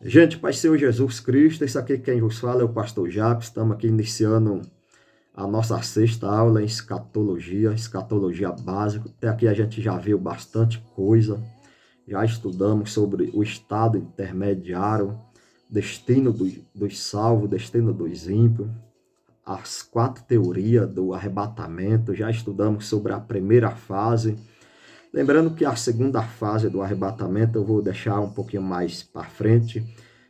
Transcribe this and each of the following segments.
Gente, Pai Senhor Jesus Cristo, esse aqui quem vos fala é o pastor Jacques. Estamos aqui iniciando a nossa sexta aula em escatologia básica. Até aqui a gente já viu bastante coisa, já estudamos sobre o estado intermediário, destino dos salvos, destino dos ímpios, as 4 teorias do arrebatamento, já estudamos sobre a primeira fase. Lembrando que a segunda fase do arrebatamento eu vou deixar um pouquinho mais para frente.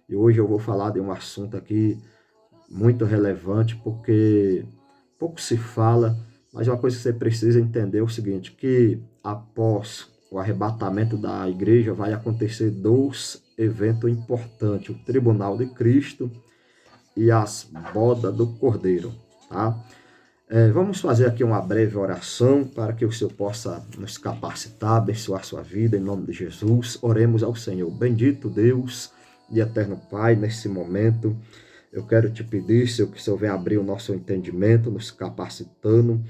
E hoje eu vou falar de um assunto aqui muito relevante, porque pouco se fala, mas uma coisa que você precisa entender é o seguinte, que após o arrebatamento da igreja vai acontecer 2 eventos importantes, o tribunal de Cristo e as bodas do Cordeiro, tá? Vamos fazer aqui uma breve oração para que o Senhor possa nos capacitar, abençoar sua vida, em nome de Jesus. Oremos ao Senhor. Bendito Deus e eterno Pai, nesse momento, eu quero te pedir, Senhor, que o Senhor venha abrir o nosso entendimento, nos capacitando,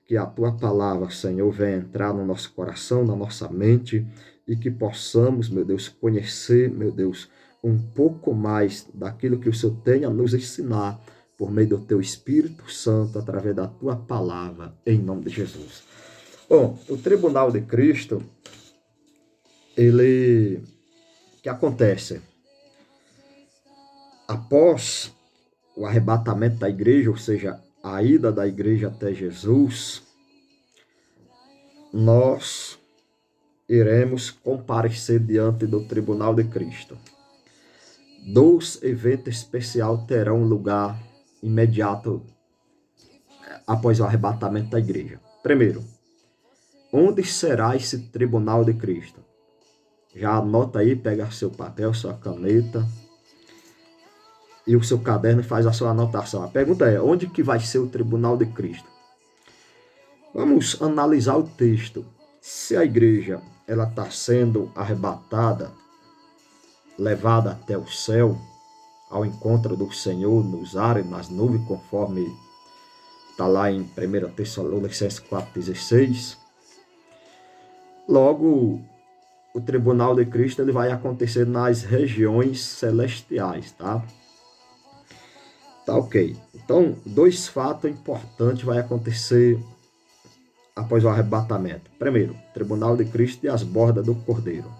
que a tua palavra, Senhor, venha entrar no nosso coração, na nossa mente, e que possamos, meu Deus, conhecer, meu Deus, um pouco mais daquilo que o Senhor tem a nos ensinar, por meio do teu Espírito Santo, através da tua palavra, em nome de Jesus. Bom, o Tribunal de Cristo, o que acontece? Após o arrebatamento da igreja, ou seja, a ida da igreja até Jesus, nós iremos comparecer diante do Tribunal de Cristo. 2 eventos especiais terão lugar imediato após o arrebatamento da igreja. Primeiro, onde será esse tribunal de Cristo? Já anota aí, pega seu papel, sua caneta e o seu caderno e faz a sua anotação. A pergunta é, onde que vai ser o tribunal de Cristo? Vamos analisar o texto. Se a igreja ela está sendo arrebatada, levada até o céu, ao encontro do Senhor nos ares, nas nuvens, conforme está lá em 1 Tessalonicenses 4,16, logo o tribunal de Cristo ele vai acontecer nas regiões celestiais, tá? Tá ok. Então, 2 fatos importantes vai acontecer após o arrebatamento. Primeiro, tribunal de Cristo e as bordas do Cordeiro.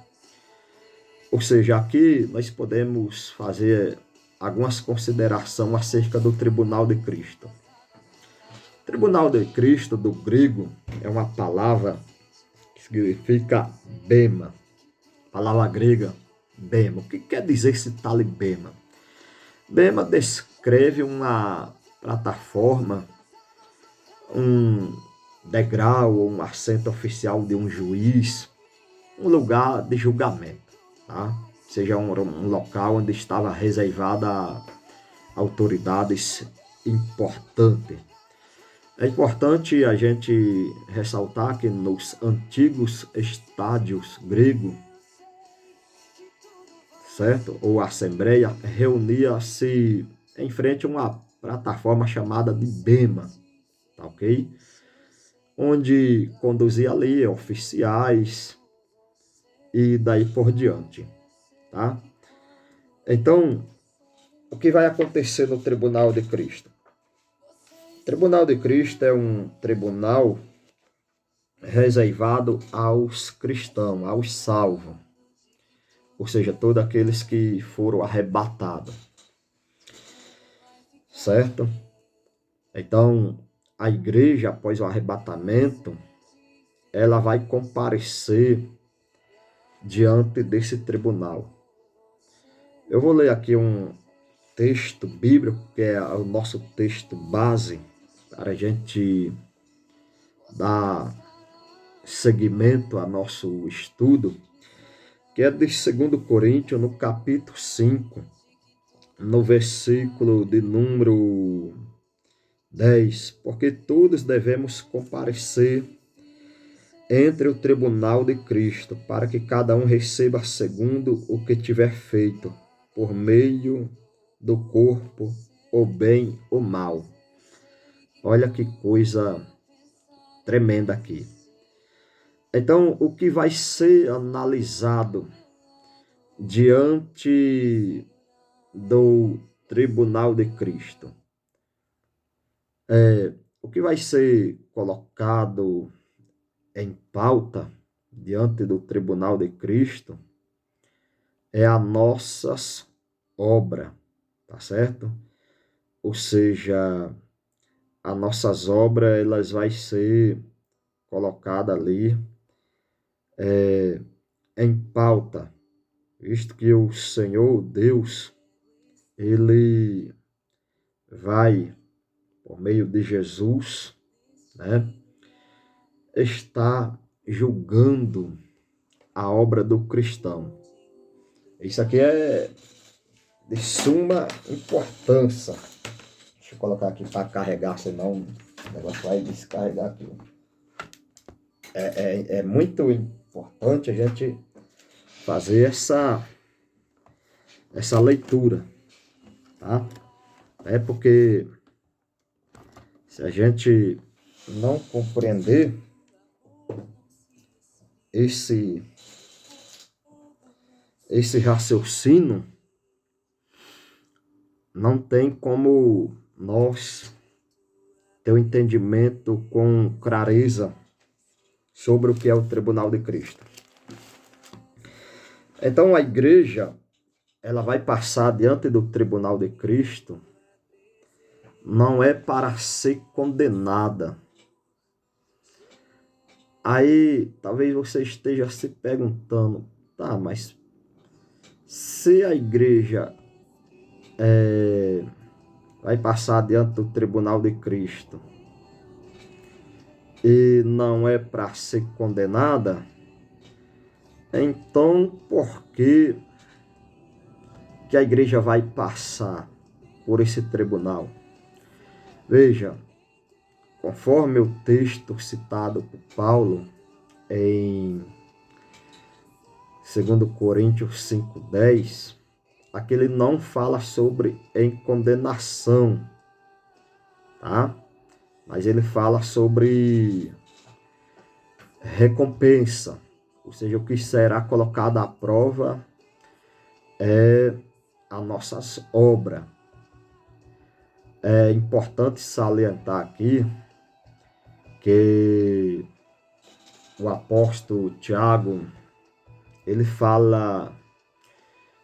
Ou seja, aqui nós podemos fazer algumas considerações acerca do tribunal de Cristo. Tribunal de Cristo, do grego, é uma palavra que significa bema. Palavra grega, bema. O que quer dizer esse tal bema? Bema descreve uma plataforma, um degrau ou um assento oficial de um juiz, um lugar de julgamento, tá? Seja um local onde estava reservada a autoridades importantes. É importante a gente ressaltar que nos antigos estádios gregos, certo? Ou assembleia, reunia-se em frente a uma plataforma chamada de bema, tá ok? Onde conduzia ali oficiais e daí por diante, tá? Então, o que vai acontecer no Tribunal de Cristo? O Tribunal de Cristo é um tribunal reservado aos cristãos, aos salvos, ou seja, todos aqueles que foram arrebatados, certo? Então, a igreja, após o arrebatamento, ela vai comparecer diante desse tribunal. Eu vou ler aqui um texto bíblico, que é o nosso texto base, para a gente dar seguimento ao nosso estudo, que é de 2 Coríntios, no capítulo 5, no versículo de número 10, porque todos devemos comparecer entre o tribunal de Cristo, para que cada um receba segundo o que tiver feito, por meio do corpo, o bem ou mal. Olha que coisa tremenda aqui. Então, o que vai ser analisado diante do tribunal de Cristo. O que vai ser colocado em pauta diante do tribunal de Cristo é a nossas obras, tá certo? Ou seja, as nossas obras, elas vai ser colocadas ali em pauta, visto que o Senhor Deus, ele vai, por meio de Jesus, né, está julgando a obra do cristão. Isso aqui é de suma importância. Deixa eu colocar aqui para carregar, senão o negócio vai descarregar aqui. É muito importante a gente fazer essa leitura, tá? É porque se a gente não compreender esse raciocínio, não tem como nós ter um entendimento com clareza sobre o que é o tribunal de Cristo. Então a igreja, ela vai passar diante do tribunal de Cristo, não é para ser condenada. Aí talvez você esteja se perguntando, tá, mas se a igreja vai passar diante do tribunal de Cristo e não é para ser condenada, então por que a igreja vai passar por esse tribunal? Veja, conforme o texto citado por Paulo em 2 Coríntios 5:10, aqui ele não fala sobre em condenação, tá? Mas ele fala sobre recompensa, ou seja, o que será colocado à prova é as nossas obras. É importante salientar aqui que o apóstolo Tiago, ele fala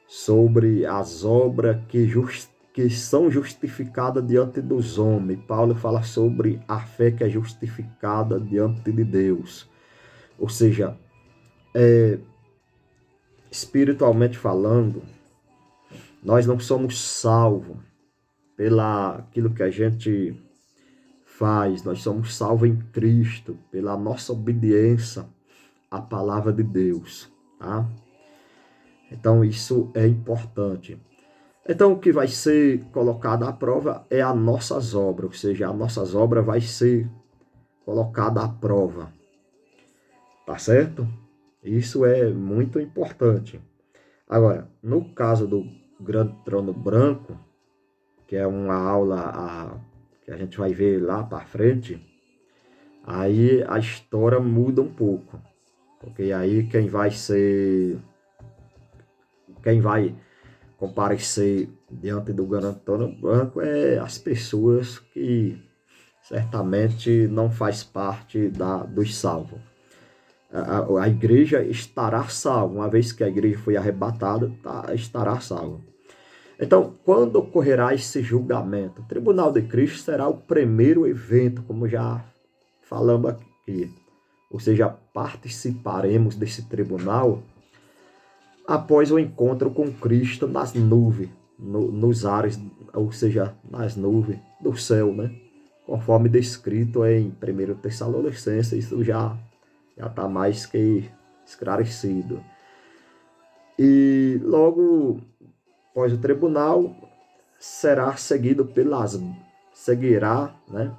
sobre as obras que são justificadas diante dos homens. Paulo fala sobre a fé que é justificada diante de Deus. Ou seja, espiritualmente falando, nós não somos salvos pela aquilo que a gente faz, nós somos salvos em Cristo, pela nossa obediência à palavra de Deus, tá? Então isso é importante. Então o que vai ser colocado à prova é as nossas obras, ou seja, as nossas obras vai ser colocada à prova, tá certo? Isso é muito importante. Agora, no caso do grande trono branco, que é uma aula que a gente vai ver lá para frente, aí a história muda um pouco, porque aí quem vai comparecer diante do grande trono branco é as pessoas que certamente não faz parte dos salvos. A igreja estará salva, uma vez que a igreja foi arrebatada, estará salva. Então, quando ocorrerá esse julgamento? O Tribunal de Cristo será o primeiro evento, como já falamos aqui. Ou seja, participaremos desse tribunal após o encontro com Cristo nas nuvens, nos ares, ou seja, nas nuvens do céu, né? Conforme descrito em 1 Tessalonicenses, isso já está mais que esclarecido. E logo após o tribunal, seguirá, né,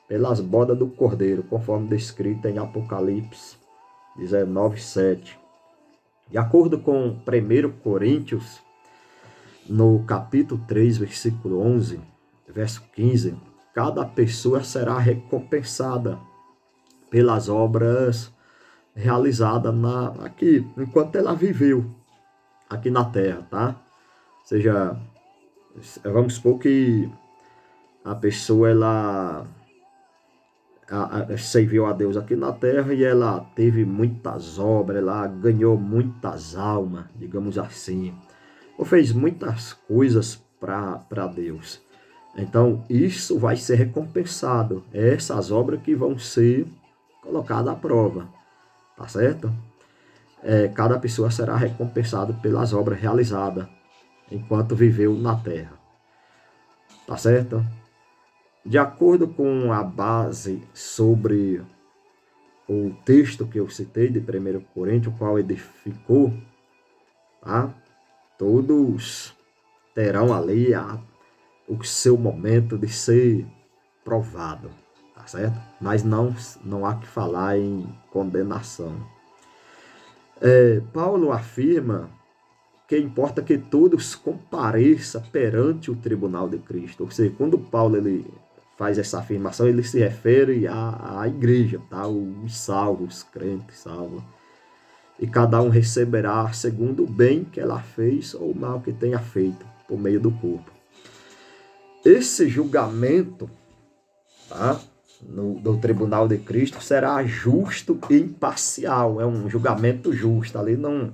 pelas bodas do Cordeiro, conforme descrito em Apocalipse 19:7. De acordo com 1 Coríntios, no capítulo 3, versículo 11, verso 15, cada pessoa será recompensada pelas obras realizadas aqui, enquanto ela viveu. aqui na terra, tá? Ou seja, vamos supor que a pessoa, ela serviu a Deus aqui na terra e ela teve muitas obras, ela ganhou muitas almas, digamos assim, ou fez muitas coisas para Deus. Então, isso vai ser recompensado. Essas obras que vão ser colocadas à prova, tá certo? Cada pessoa será recompensada pelas obras realizadas enquanto viveu na terra, tá certo? De acordo com a base sobre o texto que eu citei de 1 Coríntios, o qual edificou, tá? Todos terão ali o seu momento de ser provado, tá certo? Mas não há que falar em condenação. Paulo afirma que importa que todos compareçam perante o tribunal de Cristo. Ou seja, quando Paulo ele faz essa afirmação, ele se refere à igreja, tá? Os salvos, os crentes salvos. E cada um receberá segundo o bem que ela fez ou o mal que tenha feito por meio do corpo. Esse julgamento, tá? Do tribunal de Cristo será justo e imparcial. É um julgamento justo. Ali não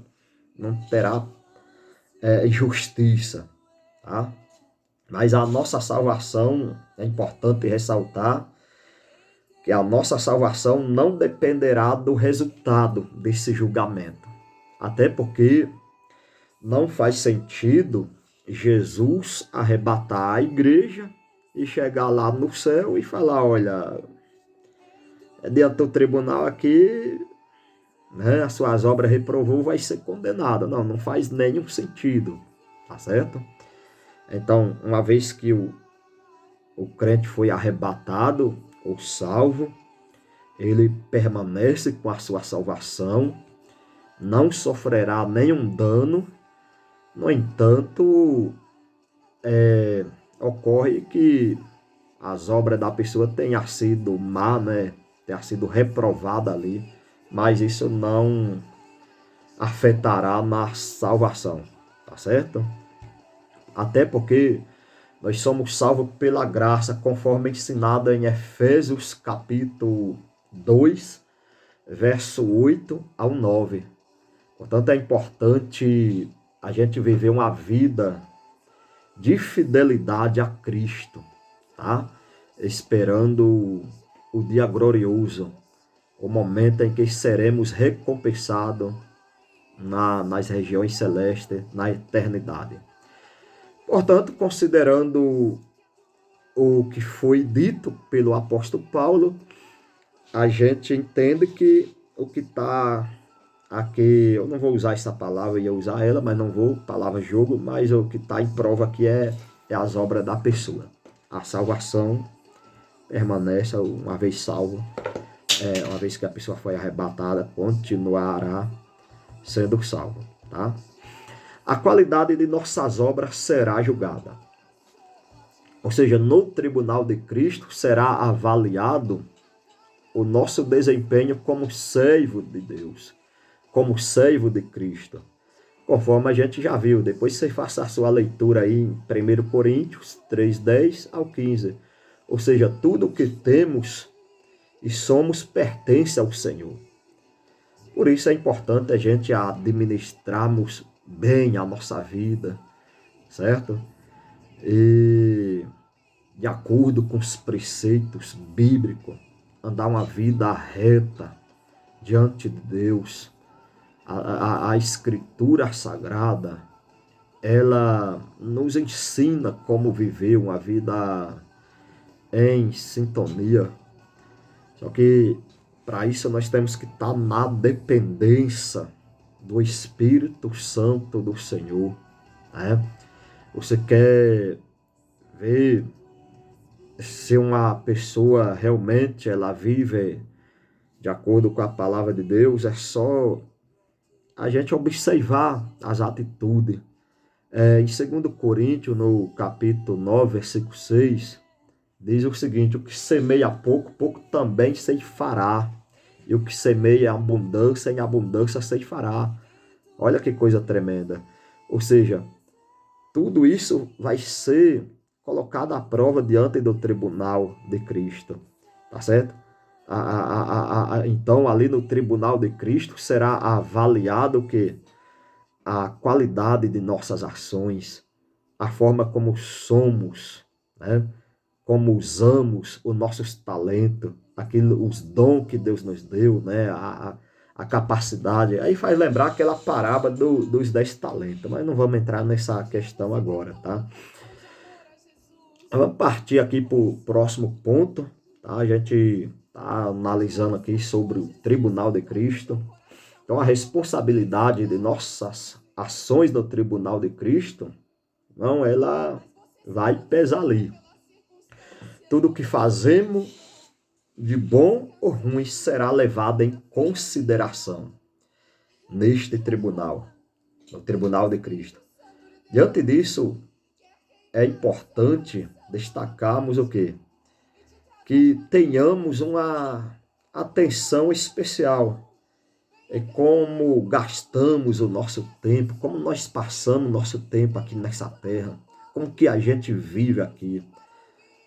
terá injustiça, tá? Mas a nossa salvação, é importante ressaltar que a nossa salvação não dependerá do resultado desse julgamento. Até porque não faz sentido Jesus arrebatar a igreja e chegar lá no céu e falar, olha, diante do tribunal aqui, né, as suas obras reprovou, vai ser condenado. Não faz nenhum sentido, tá certo? Então, uma vez que o crente foi arrebatado ou salvo, ele permanece com a sua salvação, não sofrerá nenhum dano. No entanto, ocorre que as obras da pessoa tenham sido má, né? Tenha sido reprovada ali, mas isso não afetará na salvação, tá certo? Até porque nós somos salvos pela graça, conforme ensinado em Efésios capítulo 2, verso 8 ao 9. Portanto, é importante a gente viver uma vida de fidelidade a Cristo, tá? Esperando o dia glorioso, o momento em que seremos recompensados nas regiões celestes, na eternidade. Portanto, considerando o que foi dito pelo apóstolo Paulo, a gente entende que o que está aqui, eu não vou usar essa palavra, eu ia usar ela, mas não vou, palavra jogo, mas o que está em prova aqui é as obras da pessoa. A salvação permanece, uma vez salvo, uma vez que a pessoa foi arrebatada, continuará sendo salvo, tá? A qualidade de nossas obras será julgada. Ou seja, no tribunal de Cristo será avaliado o nosso desempenho como servo de Deus, como servo de Cristo. Conforme a gente já viu, depois você faça a sua leitura aí em 1 Coríntios 3:10 ao 15. Ou seja, tudo o que temos e somos pertence ao Senhor. Por isso é importante a gente administrarmos bem a nossa vida, certo? E de acordo com os preceitos bíblicos, andar uma vida reta diante de Deus. A Escritura Sagrada, ela nos ensina como viver uma vida em sintonia. Só que para isso nós temos que estar na dependência do Espírito Santo do Senhor, né? Você quer ver se uma pessoa realmente ela vive de acordo com a palavra de Deus, é só a gente observar as atitudes. Em 2 Coríntios, no capítulo 9, versículo 6, diz o seguinte: o que semeia pouco, pouco também ceifará. E o que semeia abundância, em abundância ceifará. Olha que coisa tremenda. Ou seja, tudo isso vai ser colocado à prova diante do tribunal de Cristo, tá certo? Então, ali no tribunal de Cristo será avaliado o quê? A qualidade de nossas ações, a forma como somos, né? Como usamos os nossos talentos, os dons que Deus nos deu, né? A capacidade. Aí faz lembrar aquela parábola dos 10 talentos, mas não vamos entrar nessa questão agora, tá? Vamos partir aqui para o próximo ponto, tá? A gente está analisando aqui sobre o Tribunal de Cristo. Então, a responsabilidade de nossas ações no Tribunal de Cristo, não, ela vai pesar ali. Tudo que fazemos, de bom ou ruim, será levado em consideração neste tribunal, no Tribunal de Cristo. Diante disso, é importante destacarmos o quê? Que tenhamos uma atenção especial em como gastamos o nosso tempo, como nós passamos o nosso tempo aqui nessa terra, como que a gente vive aqui.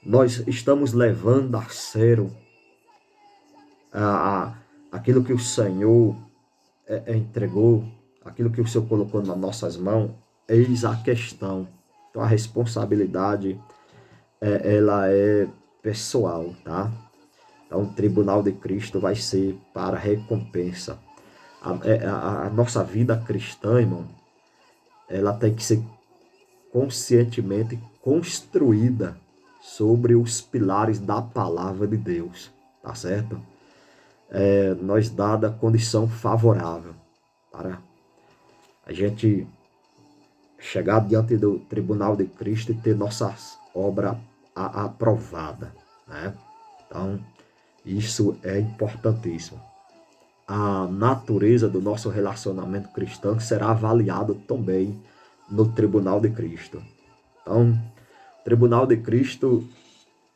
Nós estamos levando a sério aquilo que o Senhor entregou, aquilo que o Senhor colocou nas nossas mãos. Eis a questão. Então a responsabilidade ela é pessoal, tá? Então o tribunal de Cristo vai ser para recompensa. A nossa vida cristã, irmão, ela tem que ser conscientemente construída sobre os pilares da palavra de Deus, tá certo? Nós dada condição favorável para a gente chegar diante do tribunal de Cristo e ter nossas obras aprovadas, né? Então, isso é importantíssimo. A natureza do nosso relacionamento cristão será avaliado também no tribunal de Cristo. Então, o tribunal de Cristo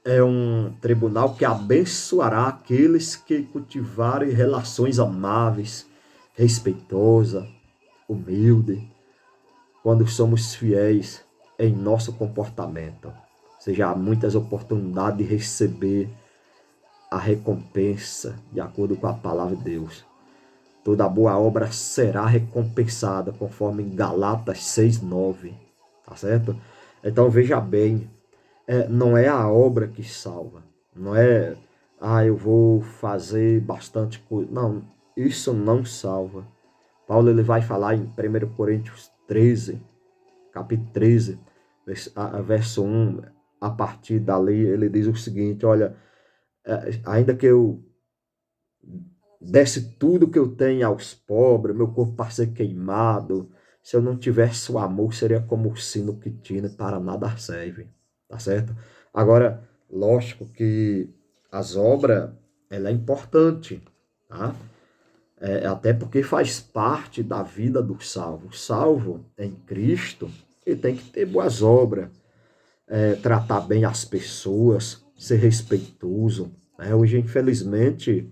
é um tribunal que abençoará aqueles que cultivarem relações amáveis, respeitosas, humildes, quando somos fiéis em nosso comportamento. Ou seja, há muitas oportunidades de receber a recompensa de acordo com a palavra de Deus. Toda boa obra será recompensada, conforme em Galatas 6:9, tá certo? Então veja bem, não é a obra que salva, não é, eu vou fazer bastante coisa. Não, isso não salva. Paulo ele vai falar em 1 Coríntios 13, capítulo 13, verso 1, a partir dali ele diz o seguinte, olha, ainda que eu desse tudo que eu tenho aos pobres, meu corpo para ser queimado, se eu não tivesse o amor, seria como o sino que tina, para nada serve, tá certo? Agora, lógico que as obras, ela é importante, tá? Até porque faz parte da vida do salvo. O salvo em Cristo, ele tem que ter boas obras, tratar bem as pessoas, ser respeitoso, né? Hoje, infelizmente,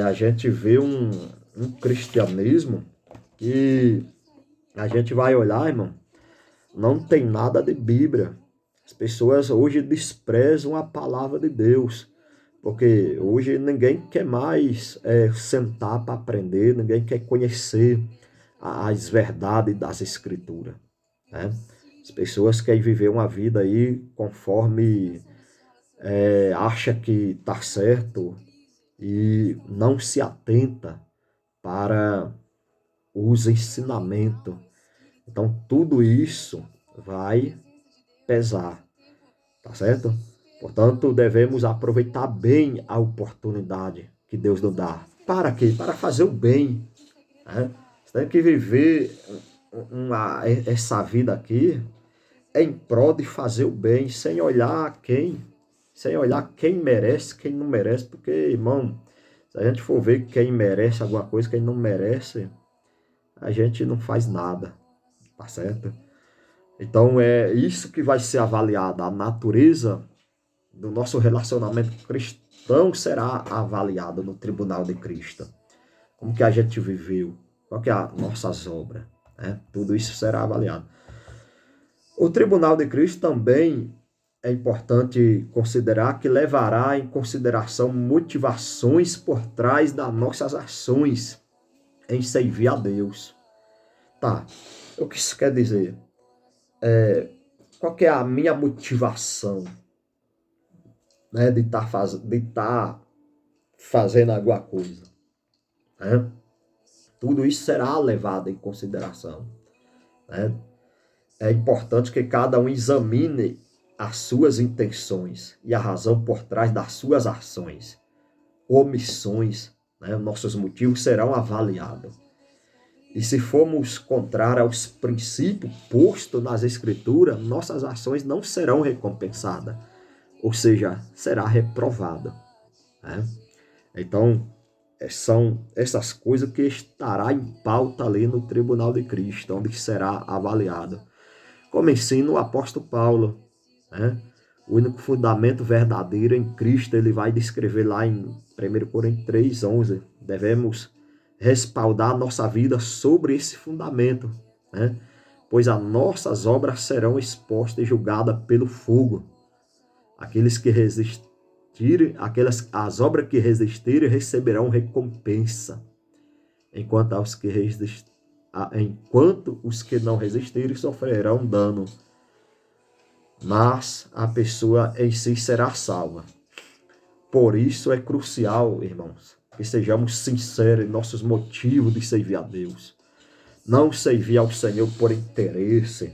a gente vê um cristianismo que a gente vai olhar, irmão, não tem nada de Bíblia. As pessoas hoje desprezam a palavra de Deus, porque hoje ninguém quer mais sentar para aprender, ninguém quer conhecer as verdades das Escrituras, né? As pessoas querem viver uma vida aí conforme acha que está certo, e não se atenta para os ensinamentos. Então, tudo isso vai pesar, tá certo? Portanto, devemos aproveitar bem a oportunidade que Deus nos dá. Para quê? Para fazer o bem, né? Você tem que viver essa vida aqui em prol de fazer o bem, sem olhar quem merece, quem não merece, porque, irmão, se a gente for ver quem merece alguma coisa, quem não merece, a gente não faz nada, tá certo? Então é isso que vai ser avaliado, a natureza do nosso relacionamento cristão será avaliada no tribunal de Cristo. Como que a gente viveu, qual que é as nossas obras. né? Tudo isso será avaliado. O tribunal de Cristo também é importante considerar que levará em consideração motivações por trás das nossas ações em servir a Deus. Tá, o que isso quer dizer? Qual que é a minha motivação, né, de estar fazendo alguma coisa, né? Tudo isso será levado em consideração, né? É importante que cada um examine as suas intenções e a razão por trás das suas ações, omissões, né? Nossos motivos serão avaliados. E se formos contrários aos princípios postos nas Escrituras, nossas ações não serão recompensadas, ou seja, será reprovada, né? Então, são essas coisas que estará em pauta ali no Tribunal de Cristo, onde será avaliado. Como ensina o apóstolo Paulo, né? O único fundamento verdadeiro em Cristo, ele vai descrever lá em 1 Coríntios 3:11. Devemos respaldar nossa vida sobre esse fundamento, né? Pois as nossas obras serão expostas e julgadas pelo fogo. Aqueles que resistirem, as obras que resistirem receberão recompensa, enquanto os que não resistirem sofrerão dano, mas a pessoa em si será salva. Por isso é crucial, irmãos, que sejamos sinceros em nossos motivos de servir a Deus. Não servir ao Senhor por interesse.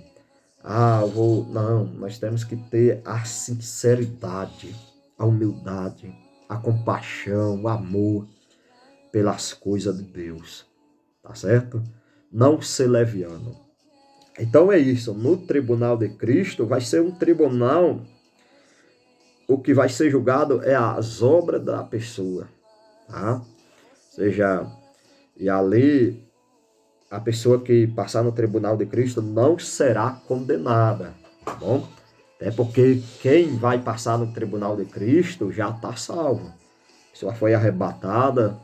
Não, nós temos que ter a sinceridade, a humildade, a compaixão, o amor pelas coisas de Deus. Tá certo? Não ser leviano. Então é isso. No tribunal de Cristo vai ser um tribunal. O que vai ser julgado é as obras da pessoa. Tá? Ou seja, e ali a pessoa que passar no tribunal de Cristo não será condenada. Tá bom? É porque quem vai passar no tribunal de Cristo já está salvo. A pessoa foi arrebatada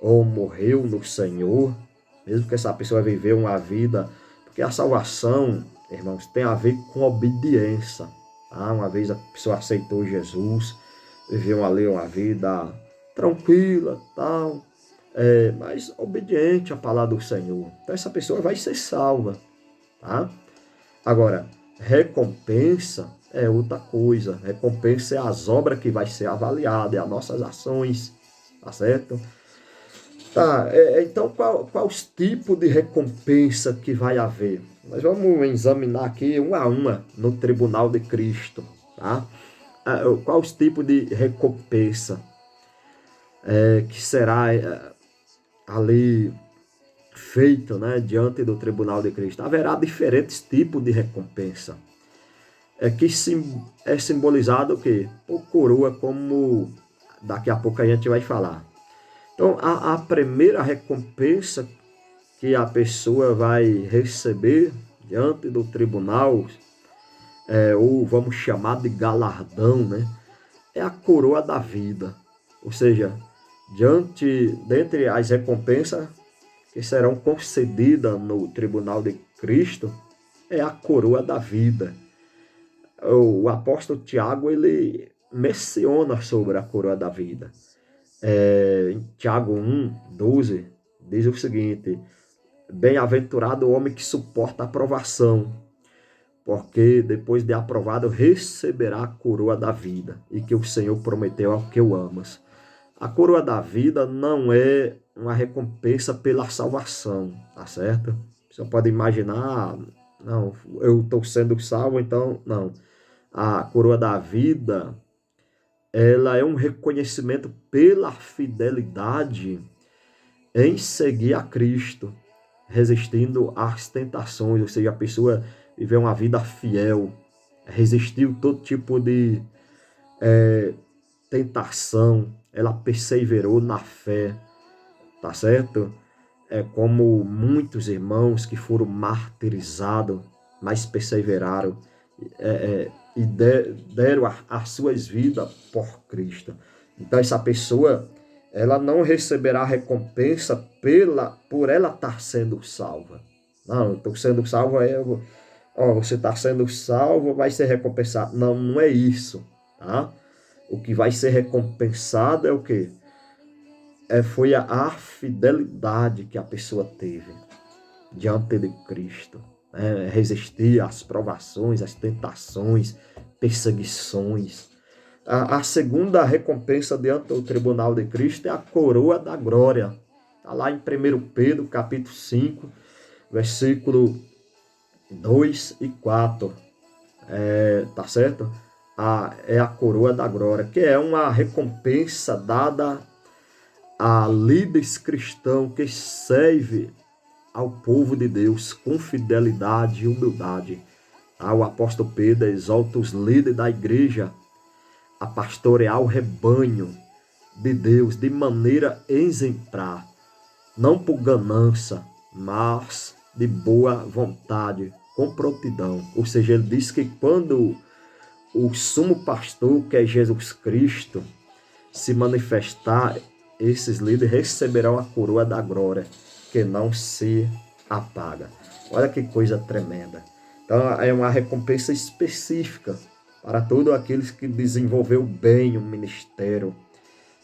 ou morreu no Senhor, mesmo que essa pessoa viveu uma vida, porque a salvação, irmãos, tem a ver com obediência. Tá? Uma vez a pessoa aceitou Jesus, viveu ali uma vida tranquila, tal, mas obediente à palavra do Senhor. Então essa pessoa vai ser salva. Tá? Agora, recompensa é outra coisa. Recompensa é as obras que vai ser avaliada, é as nossas ações, tá certo? Tá, então qual os tipos de recompensa que vai haver? Nós vamos examinar aqui uma a uma no Tribunal de Cristo, tá? Qual os tipos de recompensa que será ali feito, né, diante do Tribunal de Cristo? Haverá diferentes tipos de recompensa. Que é simbolizado o quê? Por coroa, como daqui a pouco a gente vai falar. Então, a primeira recompensa que a pessoa vai receber diante do tribunal, ou vamos chamar de galardão, né? É a coroa da vida. Ou seja, dentre as recompensas que serão concedidas no tribunal de Cristo, é a coroa da vida. O apóstolo Tiago, ele menciona sobre a coroa da vida. Em Tiago 1:12, diz o seguinte: bem-aventurado o homem que suporta a provação, porque depois de aprovado receberá a coroa da vida, e que o Senhor prometeu ao que o amas. A coroa da vida não é uma recompensa pela salvação, tá certo? Você pode imaginar, não, eu estou sendo salvo, então, não. A coroa da vida, ela é um reconhecimento pela fidelidade em seguir a Cristo, resistindo às tentações, ou seja, a pessoa viveu uma vida fiel, resistiu todo tipo de tentação, ela perseverou na fé, tá certo? É como muitos irmãos que foram martirizados, mas perseveraram e deram as suas vidas por Cristo. Então essa pessoa, ela não receberá recompensa por ela estar sendo salva. Não, eu estou sendo salvo, ó, você está sendo salvo, vai ser recompensado. Não, não é isso, tá? O que vai ser recompensado é o quê? Foi a fidelidade que a pessoa teve diante de Cristo. Né? Resistir às provações, às tentações, perseguições. A segunda recompensa diante do tribunal de Cristo é a coroa da glória. Está lá em 1 Pedro, capítulo 5, versículo 2 e 4. Tá certo? É a coroa da glória, que é uma recompensa dada a líderes cristãos que servem ao povo de Deus com fidelidade e humildade. O apóstolo Pedro exalta os líderes da igreja a pastorear o rebanho de Deus de maneira exemplar, não por ganância, mas de boa vontade, com prontidão. Ou seja, ele diz que quando o sumo pastor, que é Jesus Cristo, se manifestar, esses líderes receberão a coroa da glória, que não se apaga. Olha que coisa tremenda. Então é uma recompensa específica para todos aqueles que desenvolveu bem o ministério,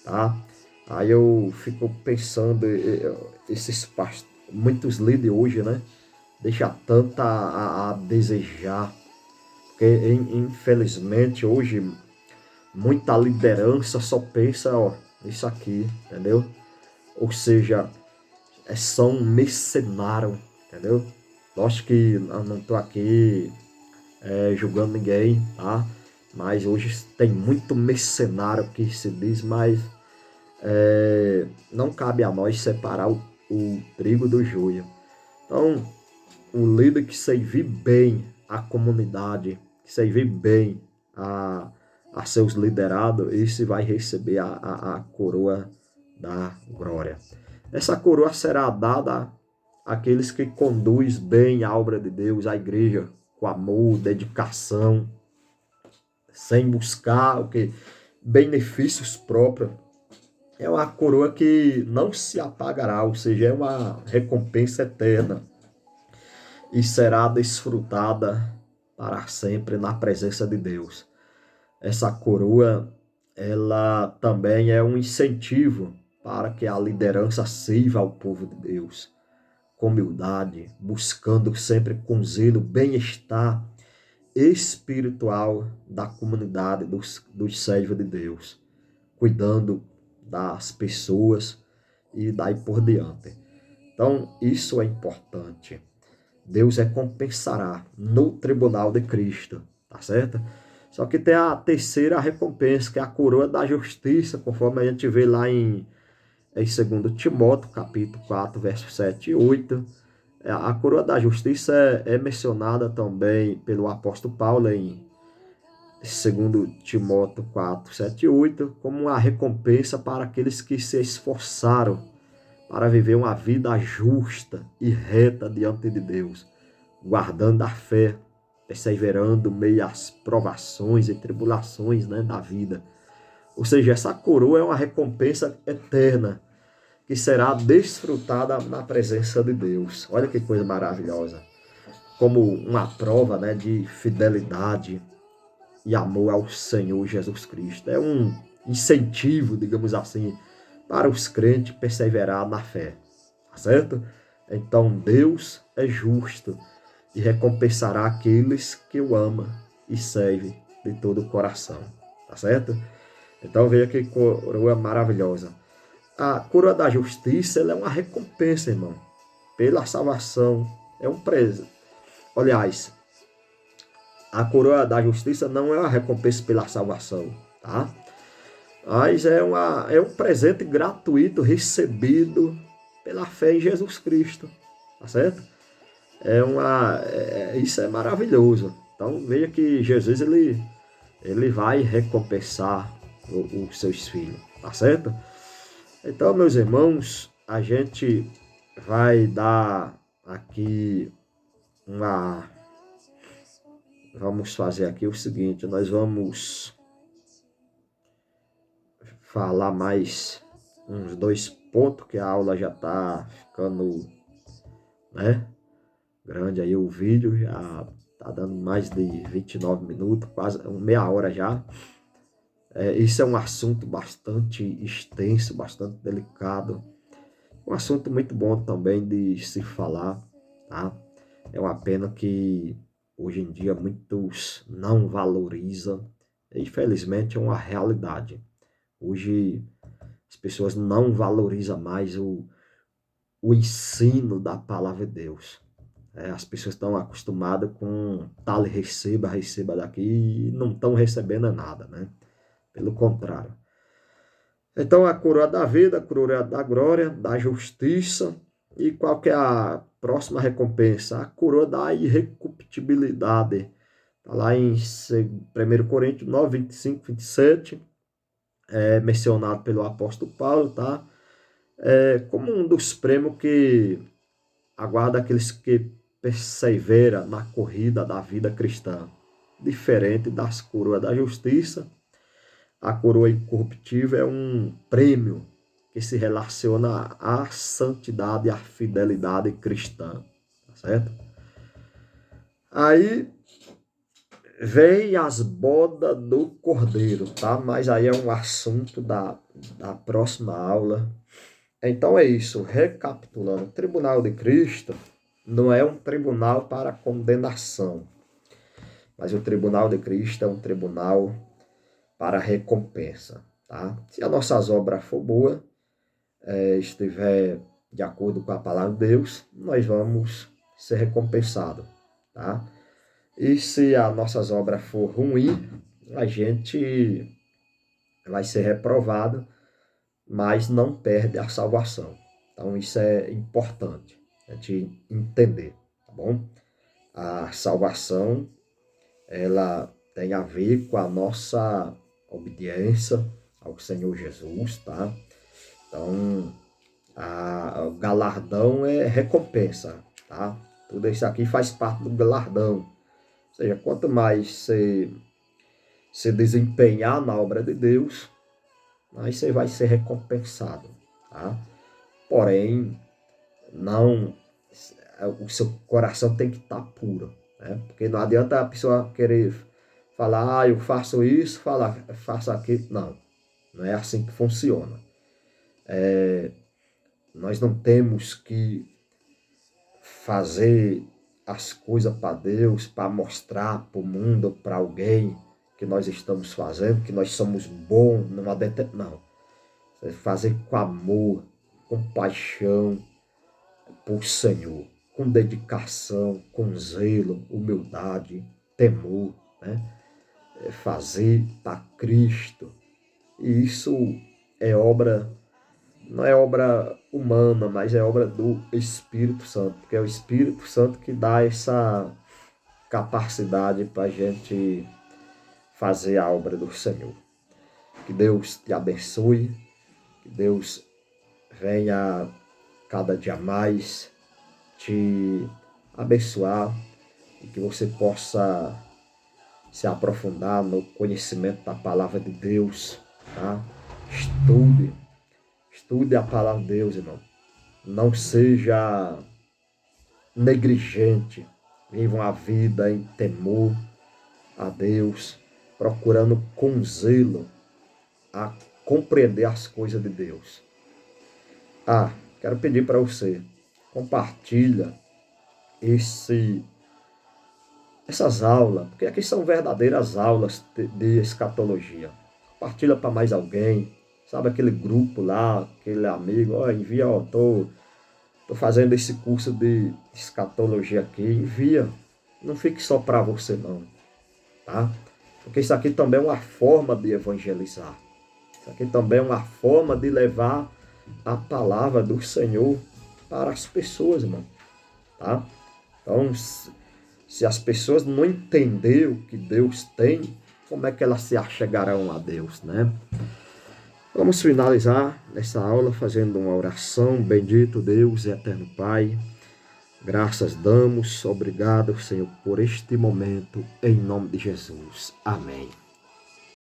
tá? Aí eu fico pensando, muitos líderes hoje, né? Deixa tanto a desejar, porque infelizmente hoje muita liderança só pensa, ó, isso aqui, entendeu? Ou seja, são mercenários, entendeu? Lógico que eu não estou aqui julgando ninguém, tá? Mas hoje tem muito mercenário que se diz, mas não cabe a nós separar o trigo do joio. Então, o líder que servir bem a comunidade, que servir bem a seus liderados, esse vai receber a coroa da glória. Essa coroa será dada àqueles que conduz bem a obra de Deus, a igreja, com amor, dedicação, sem buscar o que benefícios próprios. É uma coroa que não se apagará, ou seja, é uma recompensa eterna e será desfrutada para sempre na presença de Deus. Essa coroa, ela também é um incentivo para que a liderança sirva ao povo de Deus, com humildade, buscando sempre com zelo o bem-estar espiritual da comunidade, dos servos de Deus, cuidando das pessoas e daí por diante. Então, isso é importante. Deus recompensará no tribunal de Cristo, tá certo? Só que tem a terceira recompensa, que é a coroa da justiça, conforme a gente vê lá em 2 Timóteo, capítulo 4, versos 7 e 8. A coroa da justiça é mencionada também pelo apóstolo Paulo em 2 Timóteo 4, 7 e 8, como uma recompensa para aqueles que se esforçaram para viver uma vida justa e reta diante de Deus, guardando a fé, perseverando meio às provações e tribulações, né, da vida. Ou seja, essa coroa é uma recompensa eterna que será desfrutada na presença de Deus. Olha que coisa maravilhosa. Como uma prova, né, de fidelidade e amor ao Senhor Jesus Cristo. É um incentivo, digamos assim, para os crentes perseverar na fé. Tá certo? Então Deus é justo e recompensará aqueles que o amam e servem de todo o coração. Tá certo? Então veja que coroa maravilhosa. A coroa da justiça, ela é uma recompensa, irmão, pela salvação. É um presente. Aliás, a coroa da justiça não é uma recompensa pela salvação, tá? Mas é um presente gratuito recebido pela fé em Jesus Cristo, tá certo? Isso é maravilhoso. Então veja que Jesus ele vai recompensar os seus filhos, tá certo? Então, meus irmãos, a gente vai dar aqui uma. Vamos fazer aqui o seguinte: nós vamos falar mais uns 2 pontos, que a aula já está ficando, né? grande aí o vídeo, já tá dando mais de 29 minutos, quase meia hora já. Isso é um assunto bastante extenso, bastante delicado, um assunto muito bom também de se falar, tá? É uma pena que hoje em dia muitos não valorizam, infelizmente é uma realidade. Hoje as pessoas não valorizam mais o ensino da palavra de Deus. As pessoas estão acostumadas com tal receba, receba daqui, e não estão recebendo nada, né? Pelo contrário. Então, a coroa da vida, a coroa da glória, da justiça, e qual que é a próxima recompensa? A coroa da irrecuptibilidade. Está lá em 1 Coríntios 9, 25, 27, mencionado pelo apóstolo Paulo, tá? Como um dos prêmios que aguarda aqueles que perseveram na corrida da vida cristã, diferente das coroas da justiça. A coroa incorruptível é um prêmio que se relaciona à santidade e à fidelidade cristã, tá certo? Aí vem as bodas do cordeiro, tá? Mas aí é um assunto da próxima aula. Então é isso, recapitulando, o tribunal de Cristo não é um tribunal para condenação, mas o tribunal de Cristo é um tribunal para recompensa, tá? Se as nossas obras for boa, estiver de acordo com a palavra de Deus, nós vamos ser recompensados, tá? E se as nossas obras for ruim, a gente vai ser reprovado, mas não perde a salvação. Então isso é importante a gente entender, tá bom? A salvação, ela tem a ver com a nossa obediência ao Senhor Jesus, tá? Então, o galardão é recompensa, tá? Tudo isso aqui faz parte do galardão. Ou seja, quanto mais você se desempenhar na obra de Deus, mais você vai ser recompensado, tá? Porém, não, o seu coração tem que estar puro, né? Porque não adianta a pessoa querer falar, eu faço isso, faço aquilo. Não é assim que funciona. Nós não temos que fazer as coisas para Deus, para mostrar para o mundo, para alguém que nós estamos fazendo, que nós somos bons, não. Fazer com amor, com paixão por Senhor, com dedicação, com zelo, humildade, temor, né? Fazer para Cristo. E isso é obra, não é obra humana, mas é obra do Espírito Santo, porque é o Espírito Santo que dá essa capacidade para a gente fazer a obra do Senhor. Que Deus te abençoe, que Deus venha cada dia mais te abençoar e que você possa se aprofundar no conhecimento da palavra de Deus, tá? Estude a palavra de Deus, irmão. Não seja negligente. Viva uma vida em temor a Deus, procurando com zelo a compreender as coisas de Deus. Quero pedir para você, compartilha essas aulas, porque aqui são verdadeiras aulas de escatologia. Compartilha para mais alguém, sabe aquele grupo lá, aquele amigo, envia, tô fazendo esse curso de escatologia aqui, envia. Não fique só para você não, tá? Porque isso aqui também é uma forma de evangelizar. Isso aqui também é uma forma de levar a palavra do Senhor para as pessoas, irmão, tá? Então, se as pessoas não entenderem o que Deus tem, como é que elas se achegarão a Deus, né? Vamos finalizar essa aula fazendo uma oração. Bendito Deus e eterno Pai, graças damos, obrigado, Senhor, por este momento, em nome de Jesus. Amém.